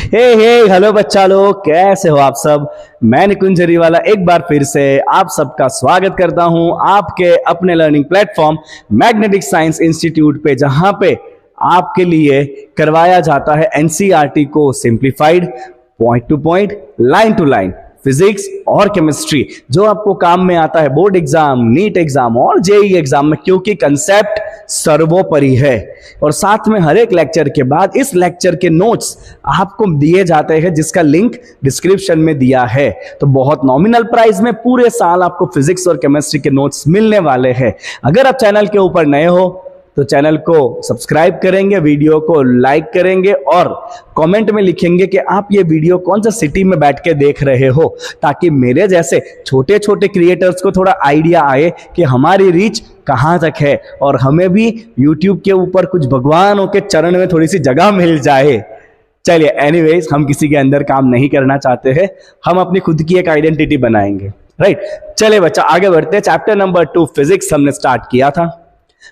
Hello बच्चा लोग, कैसे हो आप सब। मैं निकुंज जरीवाला एक बार फिर से आप सबका स्वागत करता हूं आपके अपने learning platform magnetic science institute पे, जहां पे आपके लिए करवाया जाता है एनसीईआरटी को simplified, point to point, line to line physics और केमिस्ट्री, जो आपको काम में आता है बोर्ड एग्जाम, नीट एग्जाम और जेईई एग्जाम में, क्योंकि कंसेप्ट सर्वोपरि है। और साथ में हर एक लेक्चर के बाद इस लेक्चर के नोट्स आपको दिए जाते हैं, जिसका लिंक डिस्क्रिप्शन में दिया है। तो बहुत नॉमिनल प्राइस में पूरे साल आपको फिजिक्स और केमिस्ट्री के नोट्स मिलने वाले हैं। अगर आप चैनल के ऊपर नए हो तो चैनल को सब्सक्राइब करेंगे, वीडियो को लाइक करेंगे और कमेंट में लिखेंगे कि आप ये वीडियो कौन सा सिटी में बैठ के देख रहे हो, ताकि मेरे जैसे छोटे छोटे क्रिएटर्स को थोड़ा आइडिया आए कि हमारी रीच कहां तक है और हमें भी यूट्यूब के ऊपर कुछ भगवानों के चरण में थोड़ी सी जगह मिल जाए। चलिए, एनीवेज, हम किसी के अंदर काम नहीं करना चाहते हैं, हम अपनी खुद की एक आइडेंटिटी बनाएंगे, राइट। चलिए बच्चा, आगे बढ़ते हैं। चैप्टर नंबर 2 फिजिक्स हमने स्टार्ट किया था,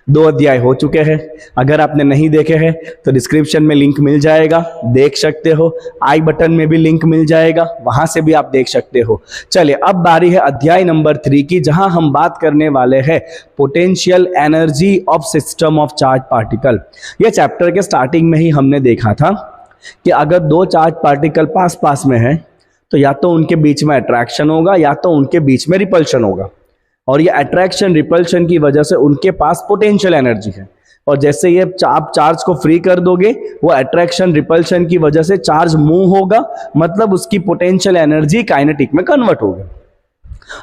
2 अध्याय हो चुके हैं। अगर आपने नहीं देखे हैं तो डिस्क्रिप्शन में लिंक मिल जाएगा, देख सकते हो। आई बटन में भी लिंक मिल जाएगा, वहां से भी आप देख सकते हो। चलिए, अब बारी है अध्याय नंबर 3 की, जहां हम बात करने वाले हैं potential energy of system of charge particle. यह चैप्टर के स्टार्टिंग में ही हमने देखा था कि अगर 2 चार्ज पार्टिकल पास पास में है तो या तो उनके बीच में अट्रैक्शन होगा या तो उनके बीच में रिपल्शन होगा, और ये अट्रैक्शन रिपल्शन की वजह से उनके पास पोटेंशियल एनर्जी है। और जैसे ये आप चार्ज को फ्री कर दोगे, वो अट्रैक्शन रिपल्शन की वजह से चार्ज मूव होगा, मतलब उसकी पोटेंशियल एनर्जी काइनेटिक में कन्वर्ट होगी।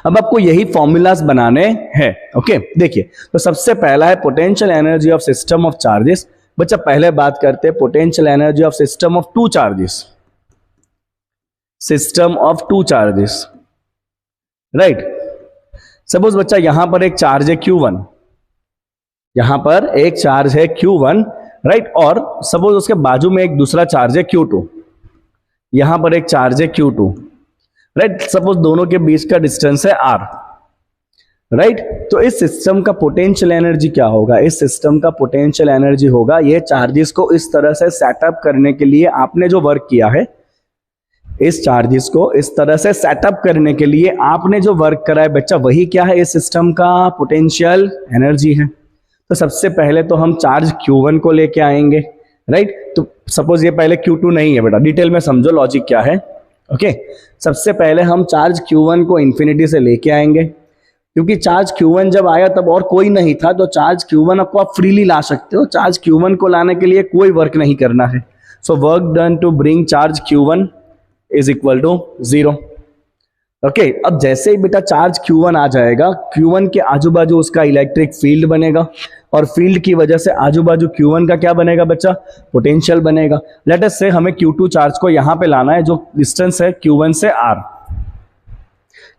अब आपको यही फॉर्मूलाज बनाने हैं। ओके, देखिए, तो सबसे पहला है potential energy of system of charges. बच्चा, पहले बात करते हैं potential energy of system of 2 charges. System of 2 charges, right. Suppose बच्चा, यहां पर एक चार्ज है Q1, यहां पर एक चार्ज है Q1, राइट। और सपोज उसके बाजू में एक दूसरा चार्ज है Q2, यहां पर एक चार्ज है Q2, राइट। सपोज दोनों के बीच का डिस्टेंस है R, राइट। तो इस सिस्टम का पोटेंशियल एनर्जी क्या होगा? इस सिस्टम का पोटेंशियल एनर्जी होगा, ये चार्जेस को इस तरह से सेटअप करने के लिए आपने जो वर्क किया है, इस चार्जेस को इस तरह से सेटअप करने के लिए आपने जो वर्क करा है बच्चा, वही क्या है? इस सिस्टम का पोटेंशियल एनर्जी है। तो सबसे पहले तो हम चार्ज Q1 को लेके आएंगे, राइट। तो सपोज ये पहले Q2 नहीं है बेटा, डिटेल में समझो लॉजिक क्या है। ओके, सबसे पहले हम चार्ज Q1 को इंफिनिटी से लेके आएंगे, क्योंकि चार्ज Q1 जब आया तब और कोई नहीं था, तो चार्ज Q1 को आप फ्रीली ला सकते हो। चार्ज Q1 को लाने के लिए कोई वर्क नहीं करना है। So work done to bring charge Q1 is equal to 0। Okay, अब जैसे ही बेटा चार्ज Q1 आ जाएगा, Q1 के आजू बाजू उसका इलेक्ट्रिक फील्ड बनेगा, और फील्ड की वजह से आजू बाजू Q1 का क्या बनेगा बच्चा? पोटेंशियल बनेगा। लेट अस से हमें Q2 चार्ज को यहां पे लाना है, जो डिस्टेंस है Q1 से R,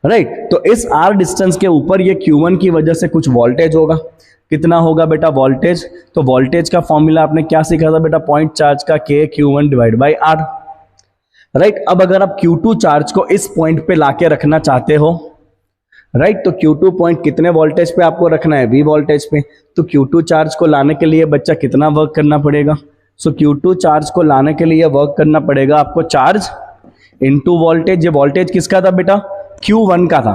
राइट। तो इस R डिस्टेंस के ऊपर ये Q1 की वजह से कुछ वोल्टेज होगा। कितना होगा बेटा वोल्टेज? तो वोल्टेज का फॉर्मूला आपने क्या सीखा था बेटा? पॉइंट चार्ज का K Q1 divide by R, right. अब अगर आप Q2 चार्ज को इस पॉइंट पे लाके रखना चाहते हो, राइट, तो Q2 पॉइंट कितने वोल्टेज पे आपको रखना है? V वोल्टेज पे। तो Q2 चार्ज को लाने के लिए बच्चा कितना वर्क करना पड़ेगा? सो Q2 चार्ज को लाने के लिए वर्क करना पड़ेगा आपको चार्ज इनटू वोल्टेज। ये वोल्टेज किसका था बेटा? Q1 का था,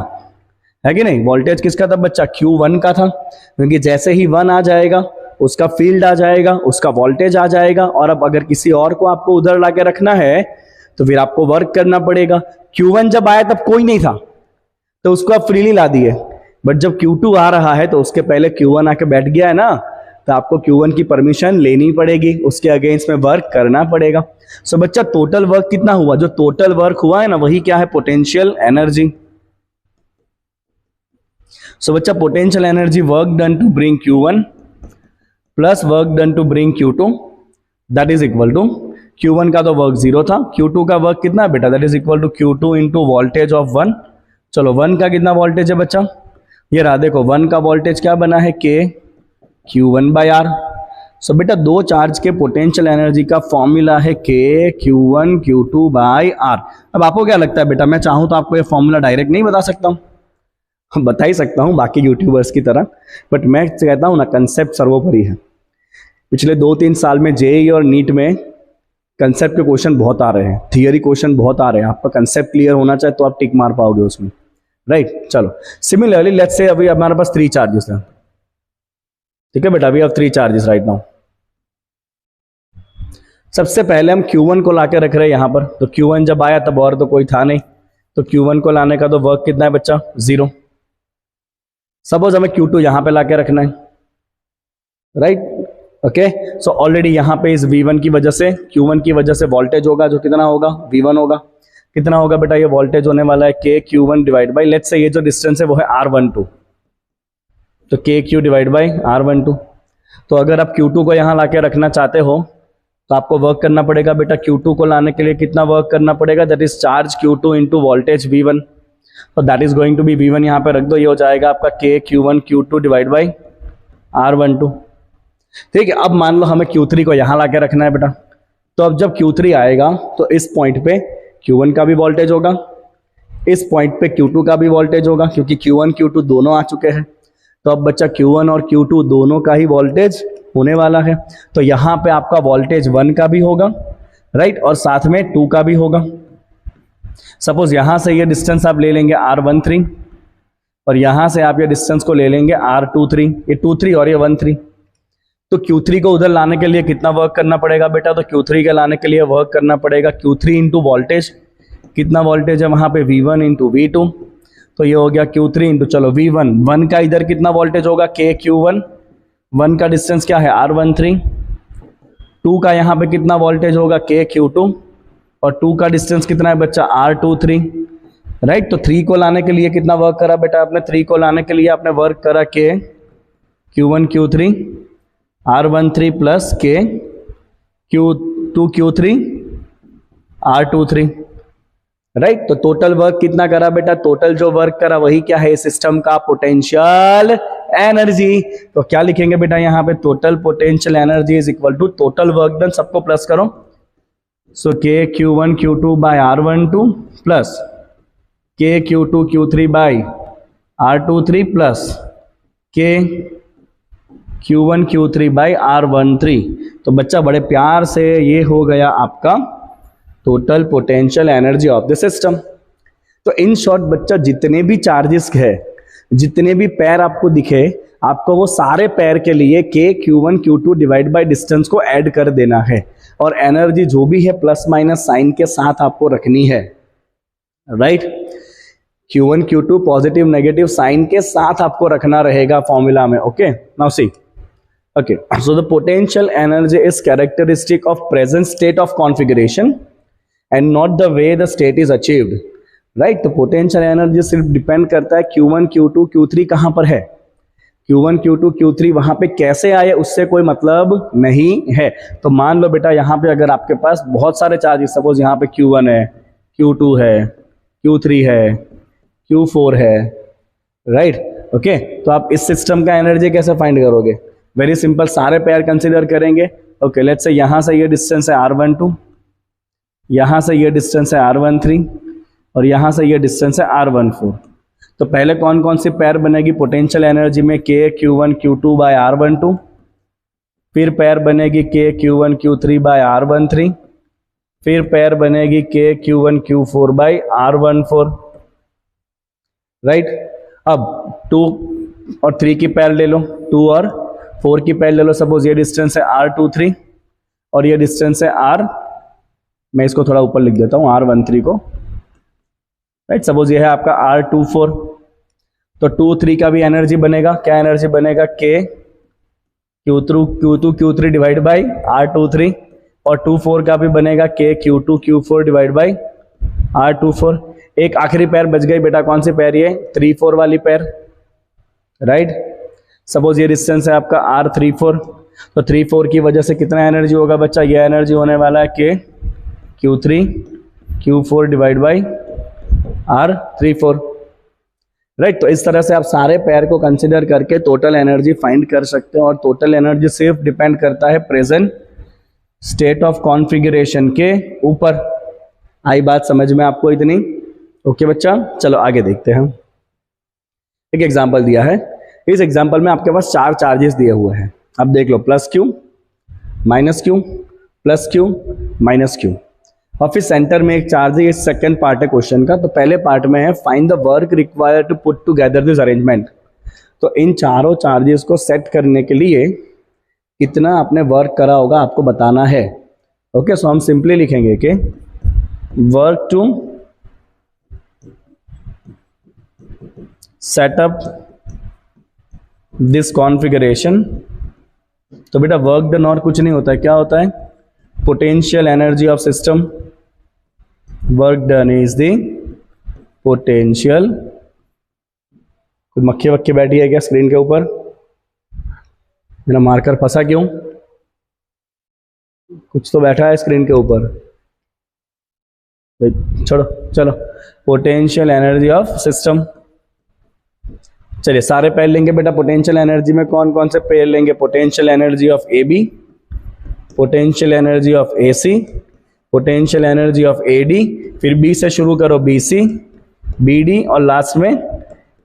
है कि नहीं? वोल्टेज किसका था बच्चा? Q1 का था, क्योंकि जैसे ही 1 आ जाएगा उसका फील्ड आ जाएगा, उसका वोल्टेज आ जाएगा। और अब अगर किसी और को आपको उधर लाके रखना है तो फिर आपको वर्क करना पड़ेगा। Q1 जब आया तब कोई नहीं था, तो उसको आप फ्रीली ला दिए, बट जब Q2 आ रहा है तो उसके पहले Q1 आके बैठ गया है ना, तो आपको Q1 की परमिशन लेनी पड़ेगी, उसके अगेंस्ट में वर्क करना पड़ेगा। सो बच्चा, टोटल वर्क कितना हुआ? जो टोटल वर्क हुआ है ना, वही क्या है? Potential energy. सो बच्चा, potential energy work done to bring Q1 plus work done to bring Q2, that is equal to, Q1 का तो वर्क 0 था, Q2 का वर्क कितना है बेटा? That is equal to Q2 into voltage of 1। चलो, 1 का कितना वोल्टेज है बच्चा? ये रहा, देखो 1 का वोल्टेज क्या बना है? K Q1 by R। सो बेटा, 2 चार्ज के पोटेंशियल एनर्जी का फॉर्मूला है K Q1 Q2 by R। अब आपको क्या लगता है बेटा, मैं चाहूं तो आपको ये फॉर्मूला डायरेक्ट नहीं बता सकता हूं? बता ही सकता हूं बाकी यूट्यूबर्स की तरह, बट मैं कहता हूं ना, कंसेप्ट सर्वोपरि है। पिछले 2-3 साल में जेईई और नीट में कंसेप्ट के क्वेश्चन बहुत आ रहे हैं, थियरी क्वेश्चन बहुत आ रहे हैं, आपका कंसेप्ट क्लियर होना चाहिए तो आप टिक मार पाओगे उसमें, राइट। चलो सिमिलरली लेट्स से अभी हमारे पास 3 चार्जेस हैं, ठीक है बेटा, अभी अब 3 चार्जेस राइट नाउ। सबसे पहले हम Q1 को लाके रख रहे हैं यहां पर, तो Q1 जब आया तब और तो कोई था नहीं, तो Q1 को लाने का तो वर्क कितना है बच्चा, 0। सपोज हमें Q2 यहां पे लाके रखना है, राइट, ओके। सो ऑलरेडी यहां पे इस V1 की वजह से, Q1 की वजह से वोल्टेज होगा जो कितना होगा, V1 होगा। कितना होगा बेटा, ये वोल्टेज होने वाला है K Q1 divide by, let's say ये जो डिस्टेंस है वो है R12, तो K Q divide by R12। तो अगर आप Q2 को यहां लाके रखना चाहते हो तो आपको वर्क करना पड़ेगा बेटा, Q2 को लाने के लिए कितना वर्क करना पड़ेगा, that is charge Q2 into voltage V1, तो that is going to be V1, यहाँ पे रख दो, ये हो जाएगा आपका K Q1 Q2 divide by R12, ठीक है। अब मान लो हमें Q3 को यहाँ लाके रखना है बेटा, तो अब जब Q3 आएगा तो इस पॉइंट पे Q1 का भी वोल्टेज होगा, इस पॉइंट पे Q2 का भी वोल्टेज होगा, क्योंकि Q1 Q2 दोनों आ चुके हैं, तो अब बच्चा Q1 और Q2 दोनों का ही वोल्टेज होने वाला है, तो यहाँ पे आपका वोल्टेज 1 का भी होगा, राइट, और साथ में 2 का भी होगा। सपोज यहां से ये डिस्टेंस आप ले लेंगे R13 और यहां से आप ये डिस्टेंस को ले लेंगे R23, ये 23 और ये 13, तो Q3 को उधर लाने के लिए कितना वर्क करना पड़ेगा बेटा, तो Q3 के लाने के लिए वर्क करना पड़ेगा Q3 इंटू वोल्टेज, कितना वोल्टेज है वहां पे, V1 इंटू V2, तो ये हो गया Q3 इंटू, चलो V1, 1 का इधर कितना वोल्टेज होगा, K Q1, 1 का डिस्टेंस क्या है R13, 2 का यहाँ पे कितना वोल्टेज होगा K Q2, और 2 का डिस्टेंस कितना है बच्चा R23, राइट। तो 3 को लाने के लिए कितना वर्क करा बेटा आपने, 3 को लाने के लिए आपने वर्क करा K Q1 Q3 R13 plus K Q2 Q3 R23, right. तो टोटल वर्क कितना करा बेटा, टोटल जो वर्क करा वही क्या है, सिस्टम का पोटेंशियल एनर्जी। तो क्या लिखेंगे बेटा यहाँ पे, total potential energy is equal to total work done, सबको प्लस करो, so K Q1 Q2 by R12 plus K Q2 Q3 by R23 plus K Q1 Q3 by R13। तो बच्चा बड़े प्यार से ये हो गया आपका total potential energy of the system. तो इन शॉर्ट बच्चा जितने भी चार्जेस है, जितने भी पैर आपको दिखे, आपको वो सारे पैर के लिए K Q1 Q2 divide by distance को ऐड कर देना है, और एनर्जी जो भी है प्लस माइनस साइन के साथ आपको रखनी है, right. Q1 Q2 positive negative sign के साथ आपको रखना रहेगा फॉर्मूला में, okay. Now see, okay, so the potential energy is characteristic of present state of configuration and not the way the state is achieved, right। तो potential energy सिर्फ depend करता है Q1 Q2 Q3 कहां पर है, Q1 Q2 Q3 वहां पे कैसे आए उससे कोई मतलब नहीं है। तो मान लो बेटा यहाँ पे अगर आपके पास बहुत सारे चार्जेस, सपोज यहाँ पे Q1 है, Q2 है, Q3 है, Q4 है, राइट, ओके। तो आप इस सिस्टम का एनर्जी कैसे फाइंड करोगे, वेरी सिंपल, सारे पेयर कंसीडर करेंगे, ओके। लेट्स से यहां से ये डिस्टेंस है R12, यहां से ये डिस्टेंस है R13 और यहां से ये डिस्टेंस है R14। तो पहले कौन कौन सी पेयर बनेगी पोटेंशियल एनर्जी में, K Q1 Q2 by R12, फिर पेयर बनेगी K Q1 Q3 by R13, फिर पेयर बनेगी K Q1 Q4 bye R14, right. अब 2 और 3 की पेयर ले लो, 2 और 4 की पेयर ले लो, सपोज ये डिस्टेंस है R23 और ये डिस्टेंस है R, मैं इसको थोड़ा ऊपर लिख देता हूं R13 को, राइट। सपोज ये है आपका R24, तो 2 3 का भी एनर्जी बनेगा, क्या एनर्जी बनेगा, K Q2 Q3 divide by R23, और 2 4 का भी बनेगा K Q2 Q4 divide by R24। एक आखिरी पेयर बच गई बेटा, कौन सी पेयर, ये 3 4 वाली पेयर, राइट। सपोज ये डिस्टेंस है आपका R34, तो 3 4 की वजह से कितना एनर्जी होगा बच्चा, ये एनर्जी होने वाला है K Q3 Q4 divide by R34, right. तो इस तरह से आप सारे पेयर को कंसिडर करके टोटल एनर्जी फाइंड कर सकते हो, और टोटल एनर्जी सिर्फ डिपेंड करता है प्रेजेंट स्टेट ऑफ कॉन्फ़िगरेशन के ऊपर। आई बात समझ में आपको इतनी, ओके बच्चा। चलो आगे देखते हैं, एक एग्जांपल दिया है, इस एग्जांपल में आपके पास 4 चार्जेस दिए हुए हैं, अब देख लो, plus Q, minus Q, plus q minus q. और फिर सेंटर में एक चार्ज है, ये सेकंड पार्ट है क्वेश्चन का। तो पहले पार्ट में है find the work required to put together this arrangement. तो इन चारों चार्जेस को सेट करने के लिए कितना आपने वर्क करा होगा आपको बताना है। ओके, सो हम सिंपली लिखेंगे कि work to set up this configuration. तो बेटा वर्क डन और कुछ नहीं होता है, क्या होता है? Potential energy of system. Work done is the potential. कोई मक्खी वक्खी बैठी है क्या स्क्रीन के ऊपर? मेरा मार्कर फंसा क्यों? कुछ तो बैठा है स्क्रीन के ऊपर, छोड़ो चलो। Potential energy of system. चलिए सारे पेयर लेंगे बेटा। पोटेंशियल एनर्जी में कौन कौन से पेयर लेंगे? Potential energy of A B, potential energy of A C, potential energy of A D, फिर बी से शुरू करो बी सी, बी डी, और लास्ट में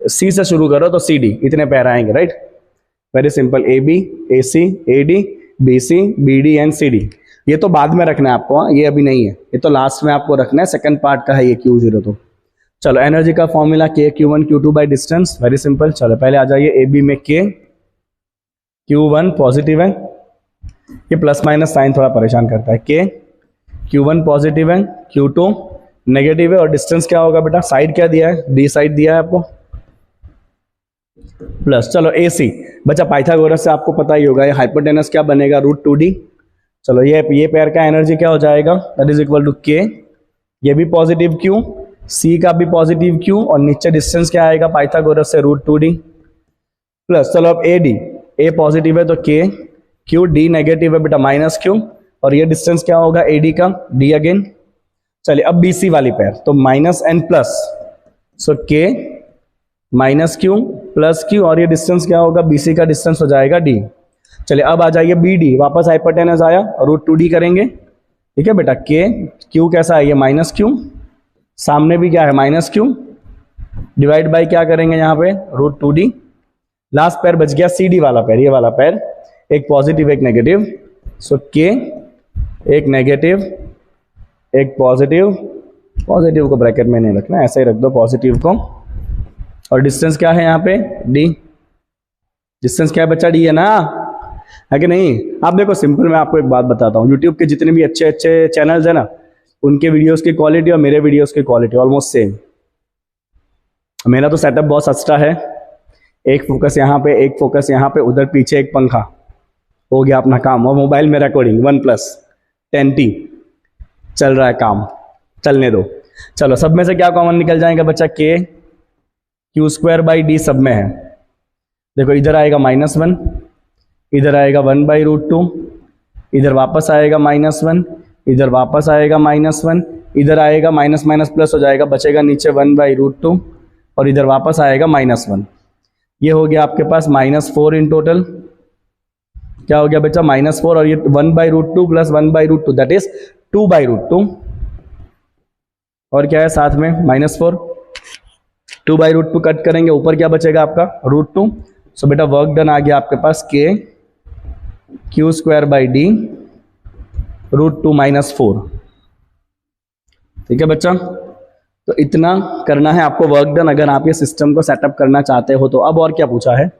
सी से शुरू करो तो सी डी। इतने पेयर आएंगे, right? Very simple. A B, A C, A D, B C, B D and C D. ये तो बाद में रखना है आपको, हाँ, ये अभी नहीं है, ये तो लास्ट में आपको रखना है, सेकंड पार्ट का है ये Q0। तो चलो एनर्जी का formula K Q1 Q2 by distance. Very simple. चलो पहले आ जाइए ए बी में K, Q1 पॉजिटिव है, ये प्लस माइनस साइन थोड़ा परेशान करता है। K Q1 पॉजिटिव है, Q2 नेगेटिव है, और डिस्टेंस क्या होगा बेटा? साइड क्या दिया है? डी साइड दिया है आपको, प्लस। चलो ए सी बच्चा पाइथागोरस से आपको पता ही होगा, ये हाइपोटेनस क्या बनेगा? √2D। चलो ये पेयर का एनर्जी क्या हो जाएगा? That is equal to K, ये भी पॉजिटिव Q, C का भी पॉजिटिव Q, और नीचे डिस्टेंस क्या आएगा पाइथागोरस से? √2D plus. चलो अब ए डी, ए पॉजिटिव है तो K, Q, D नेगेटिव है बेटा माइनस Q, और ये डिस्टेंस क्या होगा ए डी का? D again. चलिए अब बी सी वाली पेयर, तो माइनस एन प्लस, सो K minus Q plus Q, और ये डिस्टेंस क्या होगा? बी सी का डिस्टेंस हो जाएगा D। चलिए अब आ जाइए बी डी, वापस हाइपोटेनस आया, √2D करेंगे, ठीक है बेटा। K Q कैसा है? ये माइनस Q, सामने भी क्या है? माइनस Q, डिवाइड बाई क्या करेंगे यहाँ पे? √2D। लास्ट पेयर बच गया सी डी वाला पेयर, ये वाला पेयर, एक पॉजिटिव एक नेगेटिव, सो K एक नेगेटिव एक पॉजिटिव, पॉजिटिव को ब्रैकेट में नहीं रखना, ऐसे ही रख दो पॉजिटिव को, और डिस्टेंस क्या है यहाँ पे? D। डिस्टेंस क्या है बच्चा? D है ना, है कि नहीं? आप देखो सिंपल, मैं आपको एक बात बताता हूँ, यूट्यूब के जितने भी अच्छे अच्छे चैनल्स है ना, उनके वीडियोस की क्वालिटी और मेरे वीडियोस की क्वालिटी ऑलमोस्ट सेम। मेरा तो सेटअप बहुत सस्ता है, एक फोकस यहाँ पे, एक फोकस यहाँ पे, उधर पीछे एक पंखा, हो गया अपना काम, और मोबाइल में रिकॉर्डिंग OnePlus 10T चल रहा है, काम चलने दो। चलो सब में से क्या कॉमन निकल जाएगा बच्चा? K Q² बाई D सब में है। देखो इधर आएगा -1, इधर आएगा 1/√2, इधर वापस आएगा -1, इधर वापस आएगा -1, इधर आएगा माइनस माइनस प्लस हो जाएगा, बचेगा नीचे 1/√2, और इधर वापस आएगा -1। ये हो गया आपके पास -4 इन टोटल। क्या हो गया बच्चा? -4, और ये 1/√2 प्लस 1/√2 दैट इज 2/√2, और क्या है साथ में? -4। 2/√2 कट करेंगे, ऊपर क्या बचेगा आपका? √2। सो बेटा वर्क डन आ गया आपके पास K Q² बाई D √2 - 4। ठीक है बच्चा, तो इतना करना है आपको वर्क डन, अगर आप ये सिस्टम को सेटअप करना चाहते हो तो। अब और क्या पूछा है?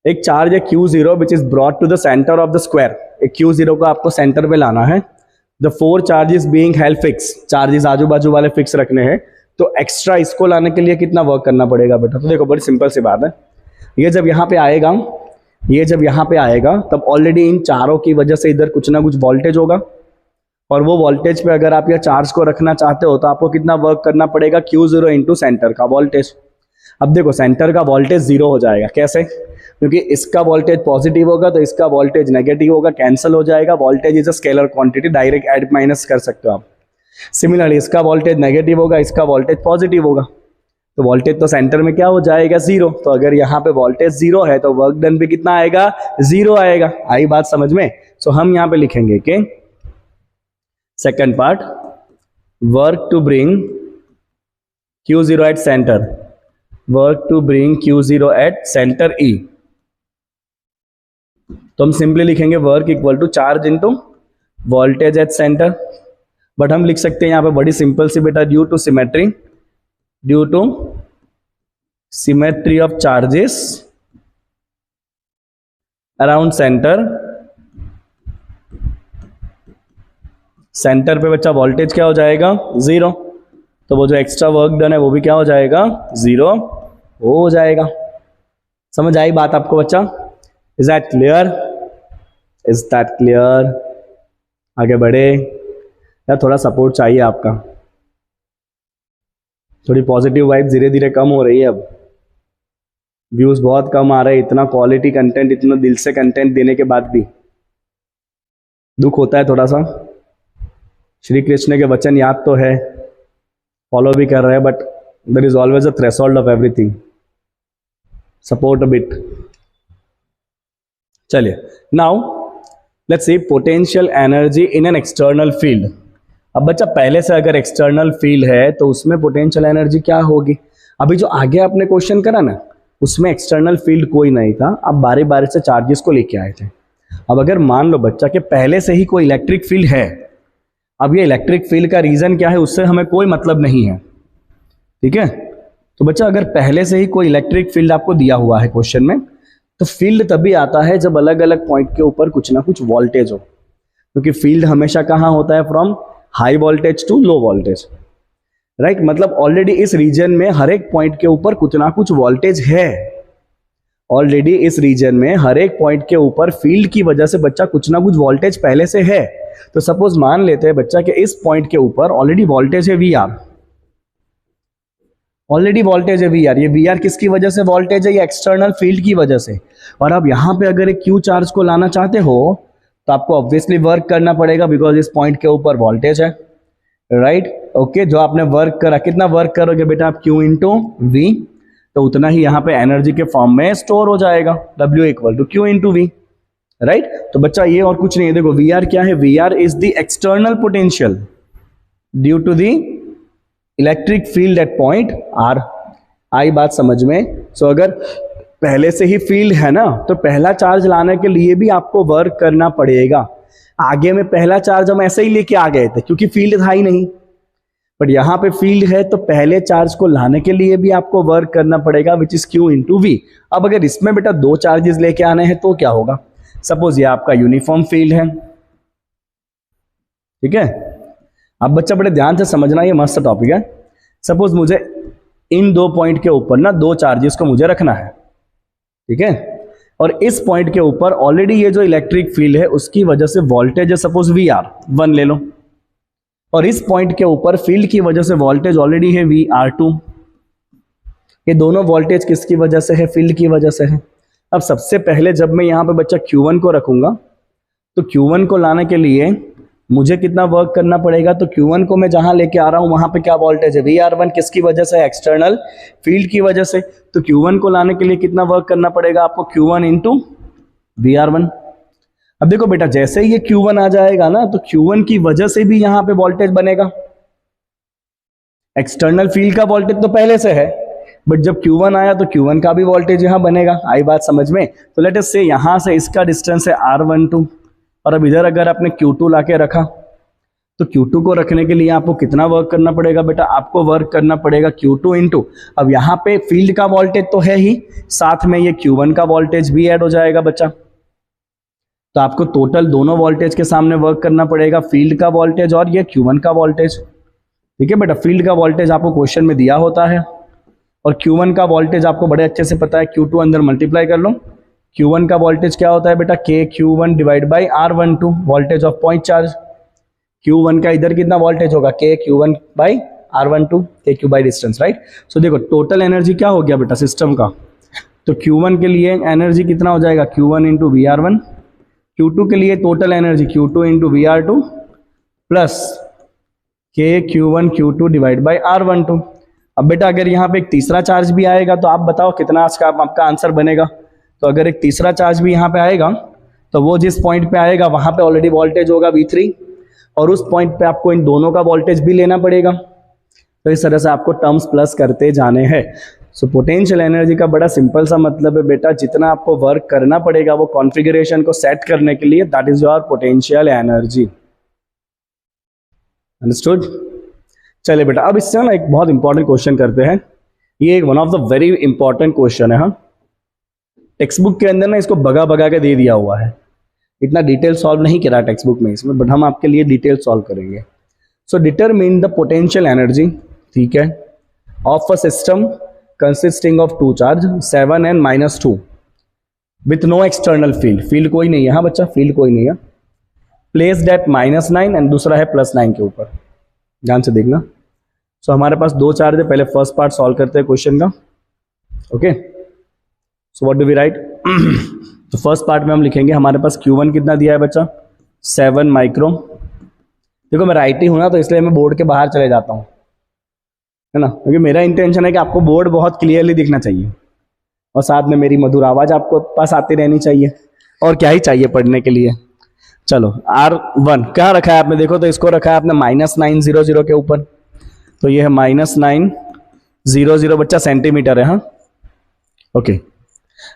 एक चार्ज है Q0 which is brought to the centre of the square. एक Q0 को आपको सेंटर पे लाना है। The 4 charges being held fix, charges आजू बाजू वाले फिक्स रखने हैं, तो एक्स्ट्रा इसको लाने के लिए कितना वर्क करना पड़ेगा बेटा? तो देखो बड़ी सिंपल सी बात है, ये जब यहाँ पे आएगा, ये जब यहाँ पे आएगा, तब ऑलरेडी इन चारों की वजह से इधर कुछ ना कुछ वोल्टेज होगा, और वो वोल्टेज पे अगर आप ये चार्ज को रखना चाहते हो तो आपको कितना वर्क करना पड़ेगा? Q0 इंटू सेंटर का वोल्टेज। अब देखो सेंटर का वोल्टेज 0 हो जाएगा, कैसे? क्योंकि इसका वोल्टेज पॉजिटिव होगा तो इसका वोल्टेज नेगेटिव होगा, कैंसिल हो जाएगा। Voltage is a scalar quantity, direct add minus कर सकते हो आप। सिमिलरली इसका वोल्टेज नेगेटिव होगा, इसका वोल्टेज पॉजिटिव होगा, तो वोल्टेज तो सेंटर में क्या हो जाएगा? 0। तो अगर यहाँ पे वोल्टेज 0 है तो वर्क डन भी कितना आएगा? 0 आएगा। आई बात समझ में? सो हम यहाँ पे लिखेंगे कि second part, work to bring Q0 at centre, work to bring Q0 at centre E। तो हम सिंपली लिखेंगे work equal to charge into voltage at centre, but हम लिख सकते हैं यहाँ पे बड़ी सिंपल सी बेटा, due to symmetry of charges around centre पे बच्चा वोल्टेज क्या हो जाएगा, 0। तो वो जो एक्स्ट्रा वर्क डन है वो भी क्या हो जाएगा, 0 हो जाएगा। समझ आई बात आपको बच्चा? Is that clear? आगे बढ़े यार, थोड़ा सपोर्ट चाहिए आपका, थोड़ी पॉजिटिव वाइब धीरे धीरे कम हो रही है। अब व्यूज बहुत कम आ रहे हैं, इतना क्वालिटी कंटेंट, इतना दिल से कंटेंट देने के बाद भी दुख होता है थोड़ा सा। श्री कृष्ण के वचन याद तो है, फॉलो भी कर रहे हैं, but there is always a threshold of everything. Support a bit. चलिए, now let's see potential energy in an external field. अब बच्चा पहले से अगर एक्सटर्नल फील्ड है तो उसमें पोटेंशियल एनर्जी क्या होगी? अभी जो आगे आपने क्वेश्चन करा ना, उसमें एक्सटर्नल फील्ड कोई नहीं था, अब बारी बारी से चार्जेस को लेके आए थे। अब अगर मान लो बच्चा कि पहले से ही कोई इलेक्ट्रिक फील्ड है, अब ये इलेक्ट्रिक फील्ड का रीजन क्या है उससे हमें कोई मतलब नहीं है, ठीक है? तो बच्चा अगर पहले से ही कोई इलेक्ट्रिक फील्ड आपको दिया हुआ है क्वेश्चन में, तो फील्ड तभी आता है जब अलग अलग पॉइंट के ऊपर कुछ ना कुछ वोल्टेज हो, क्योंकि फील्ड हमेशा कहाँ होता है, from high voltage to low voltage, right? मतलब ऑलरेडी इस रीजन में हर एक पॉइंट के ऊपर कुछ ना कुछ वोल्टेज है। ऑलरेडी इस रीजन में हर एक पॉइंट के ऊपर फील्ड की वजह से बच्चा कुछ ना कुछ वोल्टेज पहले से है। तो सपोज मान लेते हैं बच्चा कि इस पॉइंट के ऊपर ऑलरेडी वोल्टेज है VR, ऑलरेडी वोल्टेज है VR। ये VR किसकी वजह से वोल्टेज है? ये एक्सटर्नल फील्ड की वजह से। और अब यहां पे अगर एक Q चार्ज को लाना चाहते हो तो आपको ऑब्वियसली वर्क करना पड़ेगा, बिकॉज इस पॉइंट के ऊपर वोल्टेज है, राइट? ओके, जो आपने वर्क करा, कितना वर्क करोगे बेटा आप? Q इंटू V, तो उतना ही यहाँ पे एनर्जी के फॉर्म में स्टोर हो जाएगा, W equal to Q into V, right? तो बच्चा ये और कुछ नहीं है, देखो VR क्या है? VR is the external potential due to the electric field at point R। आई बात समझ में? सो अगर पहले से ही फील्ड है ना, तो पहला चार्ज लाने के लिए भी आपको वर्क करना पड़ेगा। आगे में पहला चार्ज हम ऐसे ही लेके आ गए थे क्योंकि फील्ड था ही नहीं, बट यहां पे फील्ड है तो पहले चार्ज को लाने के लिए भी आपको वर्क करना पड़ेगा, which is Q into V। अब अगर इसमें बेटा दो चार्जेस लेके आने हैं तो क्या होगा? सपोज ये आपका यूनिफॉर्म फील्ड है, ठीक है? अब बच्चा बड़े ध्यान से समझना, ये मस्त टॉपिक है। सपोज मुझे इन दो पॉइंट के ऊपर ना दो चार्जेस को मुझे रखना है, ठीक है? और इस पॉइंट के ऊपर ऑलरेडी ये जो इलेक्ट्रिक फील्ड है उसकी वजह से वोल्टेज है सपोज VR1 ले लो, और इस पॉइंट के ऊपर फील्ड की वजह से वोल्टेज ऑलरेडी है VR2। ये दोनों वोल्टेज किसकी वजह से है? फील्ड की वजह से है। अब सबसे पहले जब मैं यहाँ पे बच्चा Q1 को रखूंगा, तो Q1 को लाने के लिए मुझे कितना वर्क करना पड़ेगा? तो Q1 को मैं जहां लेके आ रहा हूं वहां पे क्या वोल्टेज है? VR1। किसकी वजह से? एक्सटर्नल फील्ड की वजह से। तो Q1 को लाने के लिए कितना वर्क करना पड़ेगा आपको? Q1 into VR1। अब देखो बेटा, जैसे ही ये Q1 आ जाएगा ना, तो Q1 की वजह से भी यहां पे वोल्टेज बनेगा। एक्सटर्नल फील्ड का वोल्टेज तो पहले से है, बट जब Q1 आया तो Q1 का भी वोल्टेज यहां बनेगा। आई बात समझ में? तो लेट अस से यहां से इसका डिस्टेंस है R12, और अब इधर अगर आपने Q2 लाके रखा, तो Q2 को रखने के लिए आपको कितना वर्क करना पड़ेगा बेटा? आपको वर्क करना पड़ेगा Q2 इंटू, अब यहाँ पे फील्ड का वोल्टेज तो है ही, साथ में ये Q1 का वोल्टेज भी ऐड हो जाएगा बच्चा। तो आपको टोटल दोनों वोल्टेज के सामने वर्क करना पड़ेगा, फील्ड का वोल्टेज और ये Q1 का वोल्टेज, ठीक है बेटा? फील्ड का वोल्टेज आपको क्वेश्चन में दिया होता है, और Q1 का वोल्टेज आपको बड़े अच्छे से पता है। Q2 अंदर मल्टीप्लाई कर लो। Q1 का वोल्टेज क्या होता है बेटा? KQ1 divide by R12, voltage of point charge. Q1 का इधर कितना वोल्टेज होगा? KQ1 by R12, KQ by distance, right? So देखो टोटल एनर्जी क्या हो गया बेटा सिस्टम का? तो Q1 के लिए एनर्जी कितना हो जाएगा? Q1 into VR1। Q2 के लिए total energy Q2 into VR2 plus KQ1 Q2 divide by R12। अब बेटा अगर यहाँ पे एक तीसरा चार्ज भी आएगा तो आप बताओ कितना आपका आंसर बनेगा? तो अगर एक तीसरा चार्ज भी यहाँ पे आएगा तो वो जिस पॉइंट पे आएगा वहां पे ऑलरेडी वोल्टेज होगा V3, और उस पॉइंट पे आपको इन दोनों का वोल्टेज भी लेना पड़ेगा। तो इस तरह से आपको टर्म्स प्लस करते जाने हैं। सो पोटेंशियल एनर्जी का बड़ा सिंपल सा मतलब है बेटा, जितना आपको वर्क करना पड़ेगा वो कॉन्फ़िगरेशन को सेट करने के लिए, that is your potential energy. Understood. चलिए बेटा, अब इससे ना एक बहुत इंपॉर्टेंट क्वेश्चन करते हैं। ये एक one of the very important question है। हाँ, टेक्स्ट बुक के अंदर ना इसको भगा भगा के दे दिया हुआ है, इतना डिटेल सॉल्व नहीं करा टेक्स्ट बुक में इसमें, बट हम आपके लिए डिटेल सॉल्व करेंगे। So determine the potential energy, ठीक है, of a system consisting of two charge 7 and -2 with no external field. Field कोई नहीं है, हाँ बच्चा, फील्ड कोई नहीं है। प्लेस दैट -9 एंड दूसरा है +9 के ऊपर। ध्यान से देखना। सो हमारे पास दो चार्ज है, पहले फर्स्ट पार्ट सॉल्व करते हैं क्वेश्चन का। Okay, so what do we write? तो फर्स्ट पार्ट में हम लिखेंगे हमारे पास Q1 कितना दिया है बच्चा? 7 माइक्रो। देखो मैं राइट ही हूं ना, तो इसलिए मैं बोर्ड के बाहर चले जाता हूं, है ना, क्योंकि मेरा इंटेंशन है कि आपको बोर्ड बहुत क्लियरली दिखना चाहिए और साथ में मेरी मधुर आवाज आपको पास आती रहनी चाहिए। और क्या ही चाहिए पढ़ने के लिए। चलो R1 कहाँ रखा है आपने? देखो तो इसको रखा है आपने -900 के ऊपर, तो ये है -900 बच्चा सेंटीमीटर है। हाँ, ओके।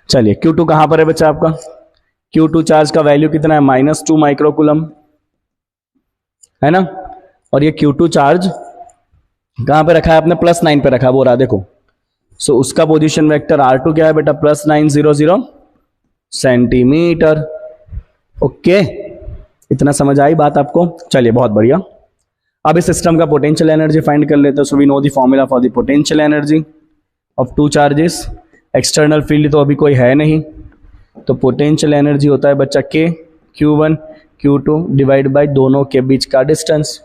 चलिए Q2 कहाँ पर है बच्चा आपका? Q2 चार्ज का वैल्यू कितना है? -2 माइक्रोकूलम, है ना। और ये Q2 चार्ज कहां पे रखा है आपने? +9 पे रखा है, वो रहा देखो। सो उसका पोजीशन वेक्टर R2 क्या है बेटा? +900 सेंटीमीटर। ओके, इतना समझ आई बात आपको? चलिए बहुत बढ़िया। अब इस सिस्टम का पोटेंशियल एनर्जी फाइंड कर लेते हैं। So we know the formula for the potential energy of two charges. External field तो अभी कोई है नहीं, तो पोटेंशियल एनर्जी होता है बच्चा K, Q1 Q2 divide by दोनों के बीच का डिस्टेंस।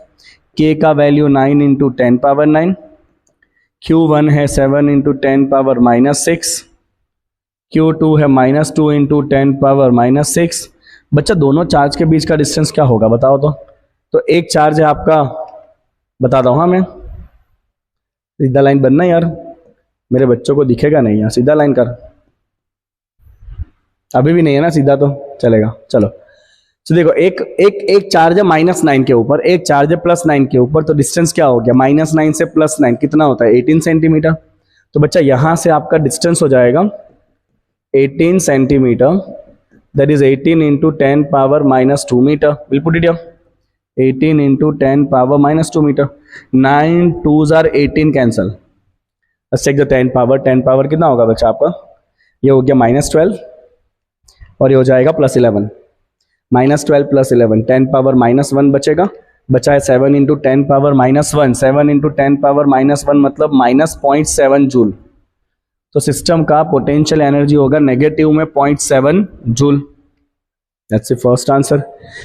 K का वैल्यू 9 × 10⁻⁹, Q1 है 7 × 10⁻⁻6, Q2 है -2 × 10⁻⁻6। बच्चा दोनों चार्ज के बीच का डिस्टेंस क्या होगा बताओ तो एक चार्ज है आपका, बताता हूँ। हाँ, मैं सीधा लाइन बनना यार, मेरे बच्चों को दिखेगा नहीं यार, सीधा लाइन कर। अभी भी नहीं है ना सीधा, तो चलेगा। चलो तो देखो, एक चार्ज है -9 के ऊपर, एक चार्ज है +9 के ऊपर, तो डिस्टेंस क्या हो गया? -9 से +9 कितना होता है? 18 सेंटीमीटर। तो बच्चा यहां से आपका डिस्टेंस हो जाएगा 18 centimetre, that is 18 × 10⁻⁻2 metre. Will put it here, 18 × 10⁻⁻2 metre. 9 2s are 18 cancel, check the 10 power कितना होगा बच्चा आपका? ये हो गया -12 और ये हो जाएगा +11। -12 + 11 10⁻⁻1 बचेगा, बचा है 7 × 10⁻⁻1। 7 × 10⁻⁻1 मतलब -0.7 जूल। तो सिस्टम का पोटेंशियल एनर्जी होगा नेगेटिव में 0.7 joule. That's the first answer.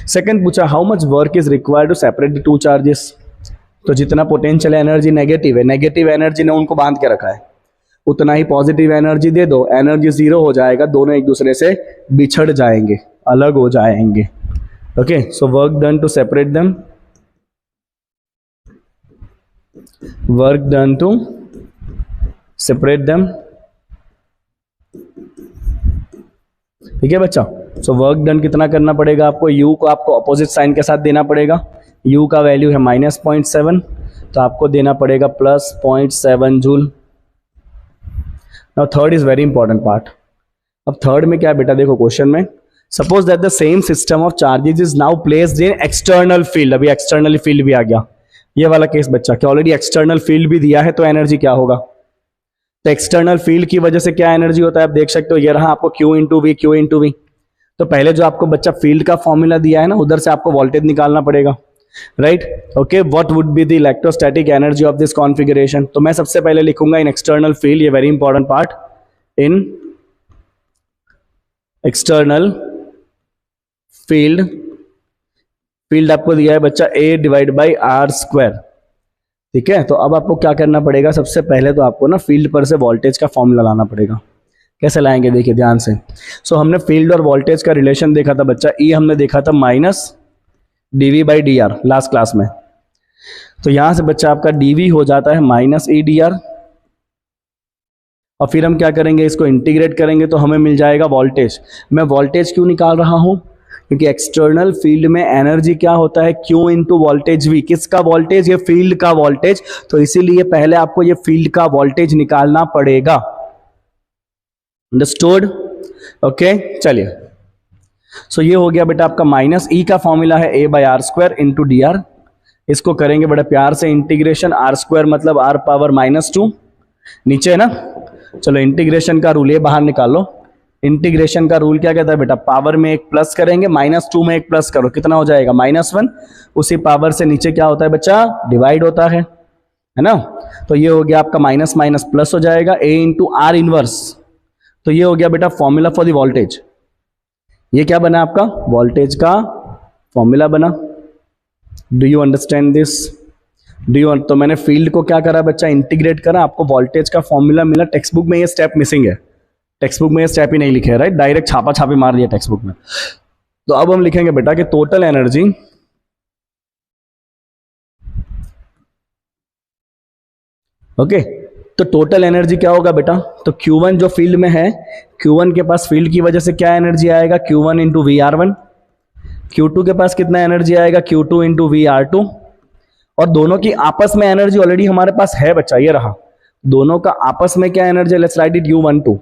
Second पूछा, how much work is required to separate the two charges. तो जितना पोटेंशियल एनर्जी नेगेटिव है, नेगेटिव एनर्जी ने उनको बांध के रखा है, उतना ही पॉजिटिव एनर्जी दे दो, एनर्जी 0 हो जाएगा, दोनों एक दूसरे से बिछड़ जाएंगे, अलग हो जाएंगे। Okay, so work done to separate them, work done to separate them. ठीक है बच्चा, सो वर्क डन कितना करना पड़ेगा आपको? U को आपको अपोजिट साइन के साथ देना पड़ेगा। U का वैल्यू है -0.7, तो आपको देना पड़ेगा +0.7 joule. Now third is very important part. अब थर्ड में क्या है बेटा? देखो क्वेश्चन में, suppose that the same system of charges is now placed in external field. अभी एक्सटर्नल फील्ड भी आ गया, ये वाला केस बच्चा, कि ऑलरेडी एक्सटर्नल फील्ड भी दिया है, तो एनर्जी क्या होगा? तो एक्सटर्नल फील्ड की वजह से क्या एनर्जी होता है आप देख सकते हो, ये रहा आपको Q × V। तो पहले जो आपको बच्चा फील्ड का फॉर्मूला दिया है ना, उधर से आपको वोल्टेज निकालना पड़ेगा, right. Okay, what would be the electrostatic energy of this configuration? तो मैं सबसे पहले लिखूंगा इन एक्सटर्नल फील्ड, ये वेरी इंपॉर्टेंट पार्ट, इन एक्सटर्नल फील्ड। फील्ड आपको दिया है बच्चा A/R²। ठीक है, तो अब आपको क्या करना पड़ेगा? सबसे पहले तो आपको ना फील्ड पर से वोल्टेज का फॉर्मूला लाना पड़ेगा। कैसे लाएंगे देखिए ध्यान से। सो हमने फील्ड और वोल्टेज का रिलेशन देखा था बच्चा, E हमने देखा था -dV/dr लास्ट क्लास में। तो यहां से बच्चा आपका dV हो जाता है -E/dr, और फिर हम क्या करेंगे? इसको इंटीग्रेट करेंगे तो हमें मिल जाएगा वोल्टेज। मैं वोल्टेज क्यों निकाल रहा हूं? क्योंकि एक्सटर्नल फील्ड में एनर्जी क्या होता है? Q × voltage V। किसका वोल्टेज? ये फील्ड का वोल्टेज। तो इसीलिए पहले आपको ये फील्ड का वोल्टेज निकालना पड़ेगा। अंडरस्टूड? ओके, चलिए। सो ये हो गया बेटा आपका -E का फॉर्मूला है A/R² × dr, इसको करेंगे बड़े प्यार से इंटीग्रेशन, आर स्क्वायर मतलब आर पावर -2 नीचे है ना। चलो इंटीग्रेशन का रूल ये बाहर निकालो। इंटीग्रेशन का रूल क्या कहता है बेटा, पावर में एक प्लस करेंगे, -2 में एक प्लस करो, कितना हो जाएगा -1। उसी पावर से नीचे क्या होता है बच्चा, डिवाइड होता है ना। तो ये हो गया आपका माइनस माइनस प्लस हो जाएगा, a इंटू आर इनवर्स। तो ये हो गया बेटा फॉर्मूला फॉर द वोल्टेज। ये क्या बना आपका, वोल्टेज का फॉर्मूला बना। डू यू अंडरस्टैंड दिस, तो मैंने फील्ड को क्या करा बच्चा, इंटीग्रेट करा, आपको वोल्टेज का फॉर्मूला मिला। टेक्स्ट बुक में ये स्टेप मिसिंग है, टेक्स्ट बुक में ये स्टेप ही नहीं लिखे है, राइट, डायरेक्ट छापा छापी मार दिया टेक्स्ट बुक में। तो अब हम लिखेंगे बेटा कि टोटल एनर्जी ओके तो टोटल एनर्जी क्या होगा बेटा, तो Q1 जो फील्ड में है, Q1 के पास फील्ड की वजह से क्या एनर्जी आएगा, Q1 इंटू VR1। Q2 के पास कितना एनर्जी आएगा, Q2 इंटू VR2। और दोनों की आपस में एनर्जी ऑलरेडी हमारे पास है बच्चा, ये रहा। दोनों का आपस में क्या energy, let's write it U12।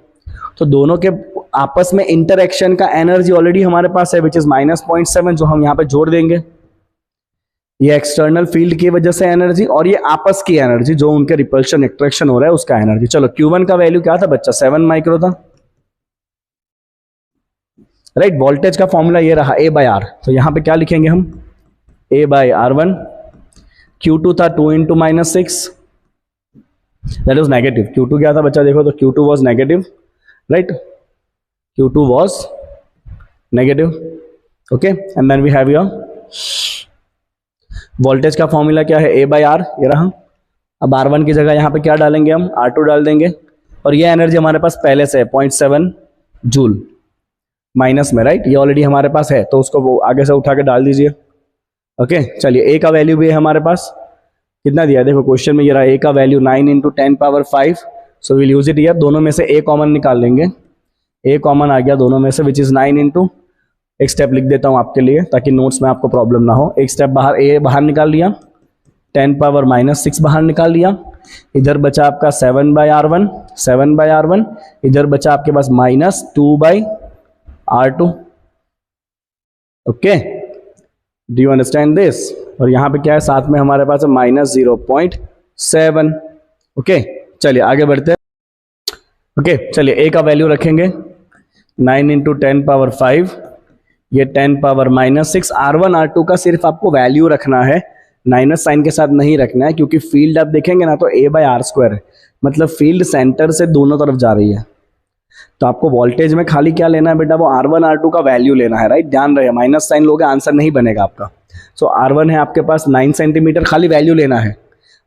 तो दोनों के आपस में इंटरएक्शन का एनर्जी ऑलरेडी हमारे पास है, विच इज -0.7, जो हम यहाँ पे जोड़ देंगे। ये एक्सटर्नल फील्ड की वजह से एनर्जी, और ये आपस की एनर्जी जो उनके रिपल्शन एट्रैक्शन हो रहा है उसका एनर्जी। चलो Q1 का वैल्यू क्या था बच्चा, 7 माइक्रो था, राइट। वोल्टेज का फॉर्मूला ये रहा A/R। तो यहां पे क्या लिखेंगे हम, A/R1। Q2 था 2 into -6, that is negative. Q2 क्या था बच्चा, देखो तो Q2 was negative, right, Q2 was negative, okay. And then we have your voltage का फॉर्मूला क्या है, A/R, ये रहा। अब R1 की जगह यहाँ पे क्या डालेंगे हम, R2 डाल देंगे। और ये एनर्जी हमारे पास पहले से है 0.7 जूल माइनस में, राइट, ये ऑलरेडी हमारे पास है, तो उसको वो आगे से उठा के डाल दीजिए। ओके चलिए, A का वैल्यू भी है हमारे पास, कितना दिया है देखो क्वेश्चन में, ये रहा A का value 9 into 10⁵। So will use it here. दोनों में से A कॉमन निकाल लेंगे, A कॉमन आ गया दोनों में से, विच इज 9 इंटू, एक स्टेप लिख देता हूं आपके लिए ताकि नोट्स में आपको प्रॉब्लम ना हो। एक स्टेप बाहर, A बाहर निकाल लिया, 10⁻⁻6 बाहर निकाल लिया। इधर बचा आपका 7/R1, इधर बचा आपके पास -2/R2। Okay, do you understand this. और यहां पे क्या है, साथ में हमारे पास है -0.7। ओके चलिए आगे बढ़ते हैं। ओके चलिए, A का वैल्यू रखेंगे 9 इंटू 10⁵, ये 10⁻⁻6। R1 R2 का सिर्फ आपको वैल्यू रखना है, माइनस साइन के साथ नहीं रखना है, क्योंकि फील्ड आप देखेंगे ना तो A/R² है, मतलब फील्ड सेंटर से दोनों तरफ जा रही है। तो आपको वोल्टेज में खाली क्या लेना है बेटा, वो R1 R2 का वैल्यू लेना है, राइट। ध्यान रहे, माइनस साइन लोगे आंसर नहीं बनेगा आपका। सो R1 है आपके पास 9 सेंटीमीटर, खाली वैल्यू लेना है।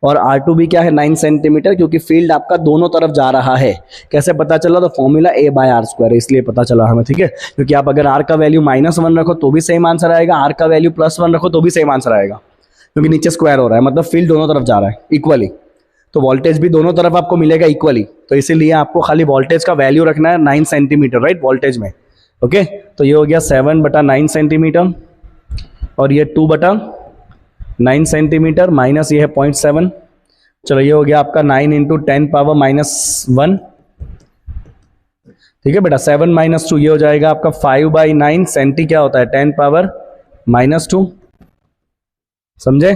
और R2 भी क्या है, 9 सेंटीमीटर, क्योंकि फील्ड आपका दोनों तरफ जा रहा है। कैसे पता चला, तो फॉर्मूला A/R² है, इसलिए पता चला हमें, ठीक है। क्योंकि आप अगर R का वैल्यू -1 रखो तो भी सेम आंसर आएगा, R का वैल्यू +1 रखो तो भी सेम आंसर आएगा, क्योंकि नीचे स्क्वायर हो रहा है, मतलब फील्ड दोनों तरफ जा रहा है इक्वली। तो वोल्टेज भी दोनों तरफ आपको मिलेगा इक्वली, तो इसीलिए आपको खाली वोल्टेज का वैल्यू रखना है 9 सेंटीमीटर, राइट, वोल्टेज में। ओके तो ये हो गया 7/9 सेंटीमीटर, और ये 2/9 सेंटीमीटर, माइनस ये है 0.7। चलो ये हो गया आपका 9 इंटू 10⁻⁻1, ठीक है बेटा। 7 - 2 ये हो जाएगा आपका 5/9 सेंटी, क्या होता है 10⁻⁻2, समझे।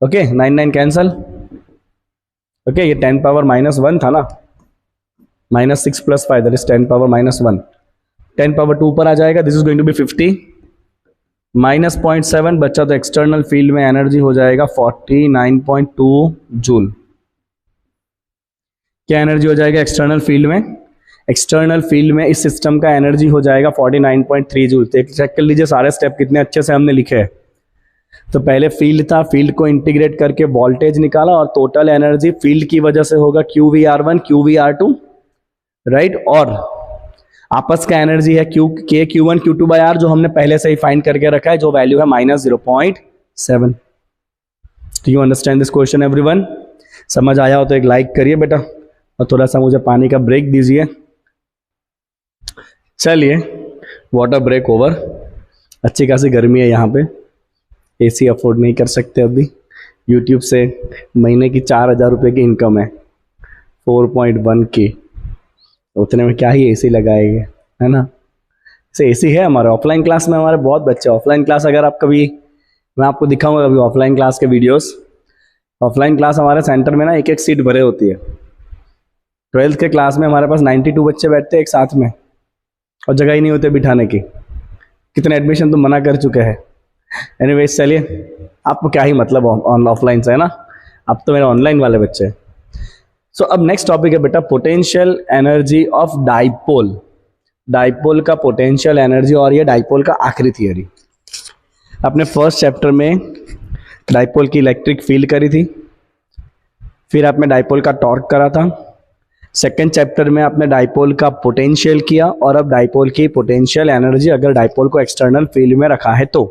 Okay 9 9 cancel. ओके ये 10⁻⁻1 था ना, -6 + 5 दैट इज 10⁻⁻1, 10⁻2 ऊपर आ जाएगा, this is going to be 50, -0.7 बच्चा, तो एक्सटर्नल फील्ड में एनर्जी हो जाएगा 49.2 जूल। क्या एनर्जी हो जाएगा एक्सटर्नल फील्ड में, एक्सटर्नल फील्ड में इस सिस्टम का एनर्जी हो जाएगा 49.3 जूल। चेक कर लीजिए सारे स्टेप कितने अच्छे से हमने लिखे हैं। तो पहले फील्ड था, फील्ड को इंटीग्रेट करके वोल्टेज निकाला, और टोटल एनर्जी फील्ड की वजह से होगा QVR1 QVR2, राइट। और आपस का एनर्जी है Q1 Q2/R, जो हमने पहले से ही फाइंड करके रखा है, जो वैल्यू है -0.7। Do you understand this question everyone. समझ आया हो तो एक लाइक करिए बेटा, और थोड़ा सा मुझे पानी का ब्रेक दीजिए। चलिए वाटर ब्रेक ओवर। अच्छी खासी गर्मी है यहाँ पे, AC अफोर्ड नहीं कर सकते अभी। YouTube से महीने की 4,000 रुपये की इनकम है, 4.1K, उतने में क्या ही AC लगाएंगे, है ना। से AC है हमारे ऑफलाइन क्लास में, हमारे बहुत बच्चे ऑफलाइन क्लास, अगर आप कभी मैं आपको दिखाऊंगा अभी ऑफलाइन क्लास के वीडियोस। ऑफलाइन क्लास हमारे सेंटर में ना एक एक सीट भरे होती है। 12th के क्लास में हमारे पास 92 बच्चे बैठते हैं एक साथ में और जगह ही नहीं होते बिठाने की। कितने एडमिशन तो मना कर चुके हैं। एनीवेज चलिए, आपको क्या ही मतलब ऑफलाइन से, है ना। अब तो मेरे ऑनलाइन वाले बच्चे हैं। सो अब नेक्स्ट टॉपिक है बेटा potential energy of dipole. Dipole का पोटेंशियल एनर्जी और ये डाइपोल का आखिरी थियरी। अपने फर्स्ट चैप्टर में डाइपोल की इलेक्ट्रिक फील्ड करी थी, फिर आपने डाइपोल का टॉर्क करा था। सेकेंड चैप्टर में आपने डाइपोल का पोटेंशियल किया और अब डाइपोल की पोटेंशियल एनर्जी अगर डाइपोल को एक्सटर्नल फील्ड में रखा है तो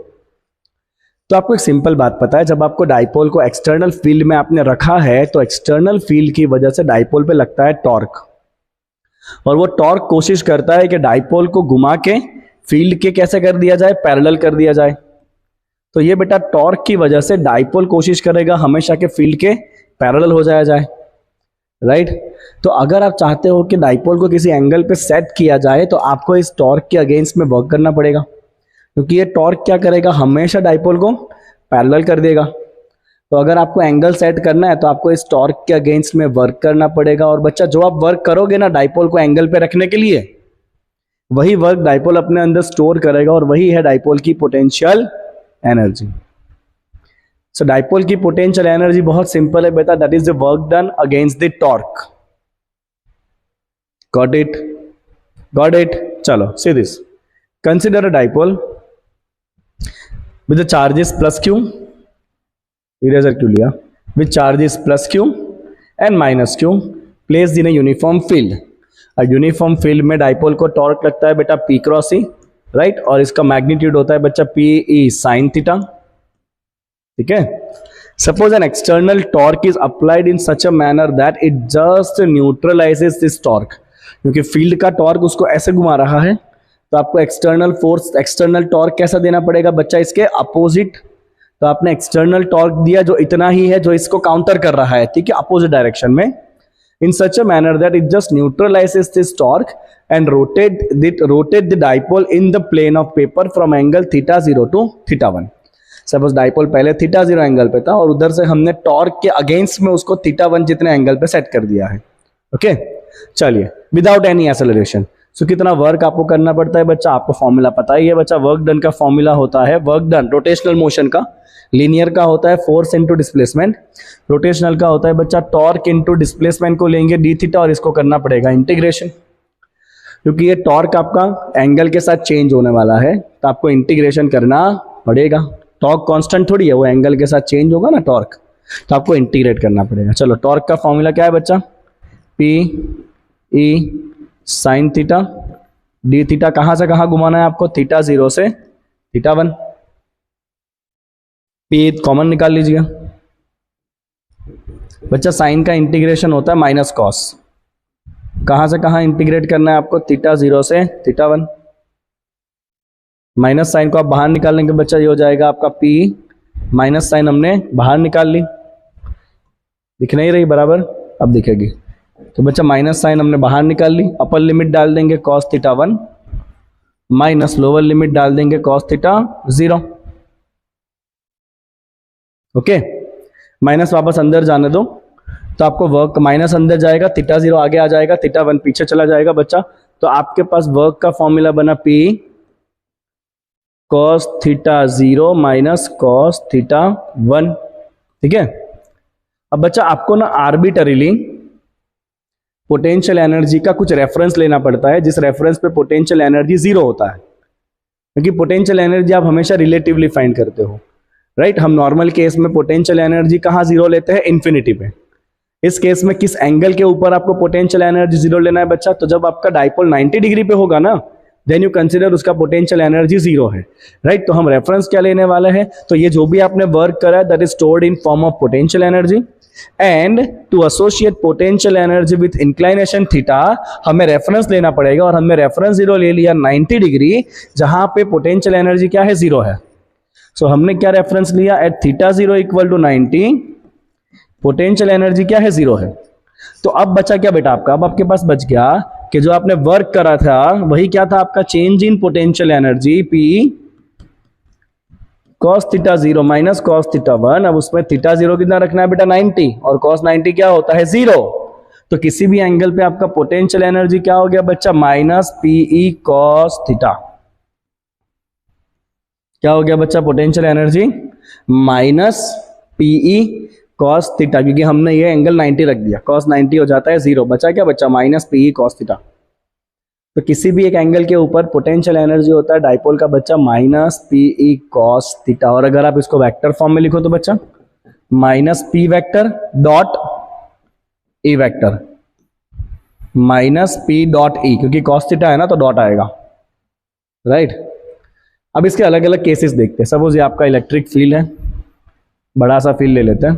आपको एक सिंपल बात पता है, जब आपको डाइपोल को एक्सटर्नल फील्ड में आपने रखा है तो एक्सटर्नल फील्ड की वजह से डाइपोल पे लगता है टॉर्क, और वो टॉर्क कोशिश करता है कि डाइपोल को घुमा के फील्ड के कैसे कर दिया जाए, पैरेलल कर दिया जाए। तो ये बेटा टॉर्क की वजह से डाइपोल कोशिश करेगा हमेशा के फील्ड के पैरेलल हो जाया जाए, राइट। तो अगर आप चाहते हो कि डाइपोल को किसी एंगल पे सेट किया जाए तो आपको इस टॉर्क के अगेंस्ट में वर्क करना पड़ेगा, क्योंकि ये टॉर्क क्या करेगा, हमेशा डाइपोल को पैरेलल कर देगा। तो अगर आपको एंगल सेट करना है तो आपको इस टॉर्क के अगेंस्ट में वर्क करना पड़ेगा। और बच्चा जो आप वर्क करोगे ना डाइपोल को एंगल पे रखने के लिए, वही वर्क डाइपोल अपने अंदर स्टोर करेगा और वही है डाइपोल की पोटेंशियल एनर्जी। सो डाइपोल की पोटेंशियल एनर्जी बहुत सिंपल है बेटा, that is the work done against the torque. Got it, got it. चलो see this, consider a dipole with the charges plus q, eraser क्यों लिया, with charges plus q and minus q placed in a uniform field। Uniform field में dipole को torque लगता है बेटा p cross e, right, और इसका magnitude होता है बच्चा p e sin थीटा, ठीक है। Suppose an external torque is applied in such a manner that it just neutralises this torque, क्योंकि फील्ड का टॉर्क उसको ऐसे घुमा रहा है तो आपको एक्सटर्नल फोर्स, एक्सटर्नल टॉर्क कैसा देना पड़ेगा बच्चा, इसके अपोजिट। तो आपने एक्सटर्नल टॉर्क दिया जो इतना ही है जो इसको काउंटर कर रहा है, ठीक है, अपोजिट डायरेक्शन में, in such a manner that it just neutralises this torque and rotate the dipole in the plane of paper from angle θ0 to θ1। Suppose dipole पहले θ0 एंगल पे था और उधर से हमने टॉर्क के अगेंस्ट में उसको θ1 जितने एंगल पे सेट कर दिया है। ओके, चलिए, विदाउट एनी एक्सेलरेशन। सो कितना वर्क आपको करना पड़ता है बच्चा, आपको फॉर्मूला पता ही है बच्चा। वर्क डन का फॉर्मूला होता है, वर्क डन रोटेशनल मोशन का, लीनियर का होता है फोर्स इनटू डिस्प्लेसमेंट, रोटेशनल का होता है बच्चा टॉर्क इनटू डिस्प्लेसमेंट को लेंगे डी थीटा और इसको करना पड़ेगा इंटीग्रेशन, क्योंकि ये टॉर्क आपका एंगल के साथ चेंज होने वाला है तो आपको इंटीग्रेशन करना पड़ेगा। टॉर्क कांस्टेंट थोड़ी है, वो एंगल के साथ चेंज होगा ना टॉर्क, तो आपको इंटीग्रेट करना पड़ेगा। चलो, टॉर्क का फॉर्मूला क्या है बच्चा, P E sine theta D theta, कहां से कहां घुमाना है आपको, θ0 से θ1। पी कॉमन निकाल लीजिएगा बच्चा, साइन का इंटीग्रेशन होता है माइनस कॉस, कहां से कहां इंटीग्रेट करना है आपको, θ0 से θ1। माइनस साइन को आप बाहर निकाल लेंगे बच्चा, ये हो जाएगा आपका पी, माइनस साइन हमने बाहर निकाल ली, दिख नहीं रही बराबर, अब दिखेगी। तो बच्चा माइनस साइन हमने बाहर निकाल ली, अपर लिमिट डाल देंगे cos θ1 माइनस लोअर लिमिट डाल देंगे cos θ0। ओके, माइनस वापस अंदर जाने दो तो आपको वर्क, माइनस अंदर जाएगा, θ0 आगे आ जाएगा, θ1 पीछे चला जाएगा बच्चा। तो आपके पास वर्क का फॉर्मूला बना P cos θ0 माइनस cos θ1, ठीक है। अब बच्चा आपको ना आर्बिटरीली पोटेंशियल एनर्जी का कुछ रेफरेंस लेना पड़ता है, जिस रेफरेंस पे पोटेंशियल एनर्जी जीरो होता है, क्योंकि पोटेंशियल एनर्जी आप हमेशा रिलेटिवली फाइंड करते हो, राइट। हम नॉर्मल केस में पोटेंशियल एनर्जी कहाँ जीरो लेते हैं, इन्फिनिटी पे। इस केस में किस एंगल के ऊपर आपको पोटेंशियल एनर्जी जीरो लेना है बच्चा, तो जब आपका डाइपोल 90 डिग्री पे होगा ना, देन यू कंसिडर उसका पोटेंशियल एनर्जी जीरो है, राइट। तो हम रेफरेंस क्या लेने वाले हैं, तो ये जो भी आपने वर्क करा है that is stored in form of potential energy, and to associate potential energy with inclination theta हमें रेफरेंस लेना पड़ेगा, और हमने रेफरेंस जीरो ले लिया 90 डिग्री, जहां पे पोटेंशियल एनर्जी क्या है, जीरो है। सो हमने क्या रेफरेंस लिया, at θ0 equal to 90 potential energy क्या है, जीरो है। तो अब बचा क्या बेटा आपका, अब आपके पास बच गया कि जो आपने वर्क करा था वही क्या था आपका, change in potential energy, P cos theta 0 minus cos theta 1। अब उसमें थीटा 0 कितना रखना है बेटा 90, और cos 90 क्या होता है 0। तो किसी भी एंगल पे आपका पोटेंशियल एनर्जी क्या हो गया बच्चा माइनस पीई cos थीटा। क्या हो गया बच्चा potential energy minus PE cos theta, क्योंकि हमने ये एंगल 90 रख दिया, cos 90 हो जाता है 0, बचा क्या बच्चा माइनस पीई cos थीटा। तो किसी भी एक एंगल के ऊपर पोटेंशियल एनर्जी होता है डाइपोल का बच्चा माइनस पीई cos थीटा। और अगर आप इसको वेक्टर फॉर्म में लिखो तो बच्चा minus P vector dot E vector, minus P dot E, क्योंकि cos थीटा है ना तो डॉट आएगा, राइट। अब इसके अलग अलग केसेस देखते हैं। सपोज ये आपका इलेक्ट्रिक फील्ड है, बड़ा सा फील्ड ले लेते हैं,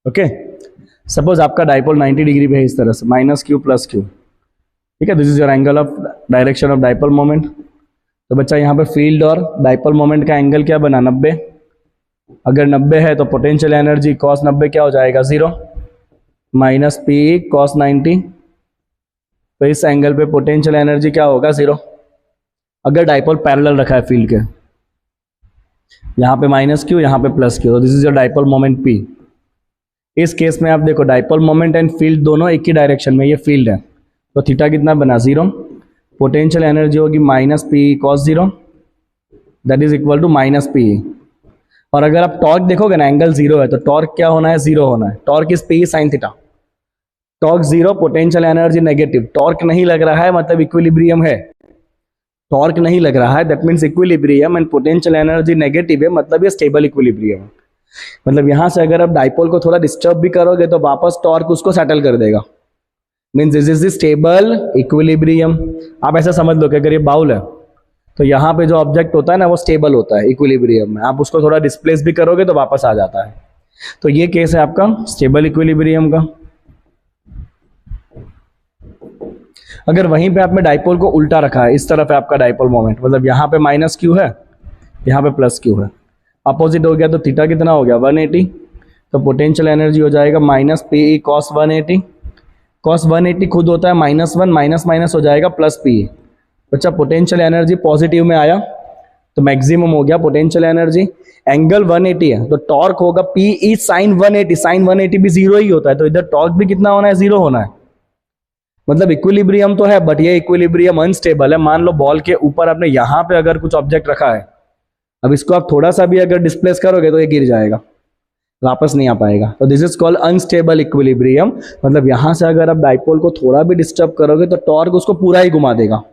ओके। सपोज आपका डाइपोल 90 डिग्री पे है इस तरह से, माइनस क्यू प्लस क्यू, ठीक है। This is your angle of direction of dipole moment. तो बच्चा यहाँ पे फील्ड और डाइपोल मोमेंट का एंगल क्या बना 90। अगर 90 है तो पोटेंशियल एनर्जी cos 90 क्या हो जाएगा 0 माइनस पी cos 90। तो इस एंगल पे पोटेंशियल एनर्जी क्या होगा 0। अगर डाइपोल पैरेलल रखा है फील्ड के, यहाँ पे माइनस क्यू यहाँ पे प्लस क्यू, तो this is your dipole moment P. इस केस में आप देखो डाइपोल मोमेंट एंड फील्ड दोनों एक ही डायरेक्शन में, ये फील्ड है तो थीटा कितना बना 0, पोटेंशियल एनर्जी होगी minus P cos 0, that is equal to minus P. और अगर आप टॉर्क देखोगे ना एंगल 0 है तो टॉर्क क्या होना है 0 होना है, torque is P sine theta. Torque 0, potential energy negative, torque नहीं लग रहा है मतलब इक्विलिब्रियम है, टॉर्क नहीं लग रहा है that means equilibrium, and potential energy negative है मतलब ये स्टेबल इक्विलिब्रियम है। मतलब यहां से अगर आप डाइपोल को थोड़ा डिस्टर्ब भी करोगे तो वापस टॉर्क उसको सेटल कर देगा, means this is the stable equilibrium. आप ऐसा समझ लो कि अगर ये बाउल है तो यहाँ पे जो ऑब्जेक्ट होता है ना वो स्टेबल होता है इक्विलिब्रियम में, आप उसको थोड़ा डिस्प्लेस भी करोगे तो वापस आ जाता है। तो ये केस है आपका स्टेबल इक्विलिब्रियम का। अगर वहीं पे आपने डाइपोल को उल्टा रखा है, इस तरफ है आपका डाइपोल मोमेंट, मतलब यहाँ पे माइनस क्यू है यहाँ पे प्लस क्यू है, अपोजिट हो गया तो थीटा कितना हो गया 180। तो पोटेंशियल एनर्जी हो जाएगा माइनस पी cos 180। cos 180 खुद होता है माइनस 1, माइनस माइनस हो जाएगा प्लस पी। बच्चा पोटेंशियल एनर्जी पॉजिटिव में आया तो मैक्सिमम हो गया पोटेंशियल एनर्जी। एंगल 180 है तो टॉर्क होगा पी साइन 180, साइन 180 भी 0 ही होता है, तो इधर टॉर्क भी कितना होना है 0 होना है। मतलब इक्विलिब्रियम तो है बट ये इक्विलिब्रियम अनस्टेबल है। मान लो बॉल के ऊपर आपने यहाँ पे अगर कुछ ऑब्जेक्ट रखा है, अब इसको आप थोड़ा सा भी अगर डिस्प्लेस करोगे तो ये गिर जाएगा, वापस नहीं आ पाएगा। तो this is called unstable equilibrium. मतलब यहां से अगर आप डाइपोल को थोड़ा भी डिस्टर्ब करोगे तो टॉर्क उसको पूरा ही घुमा देगा।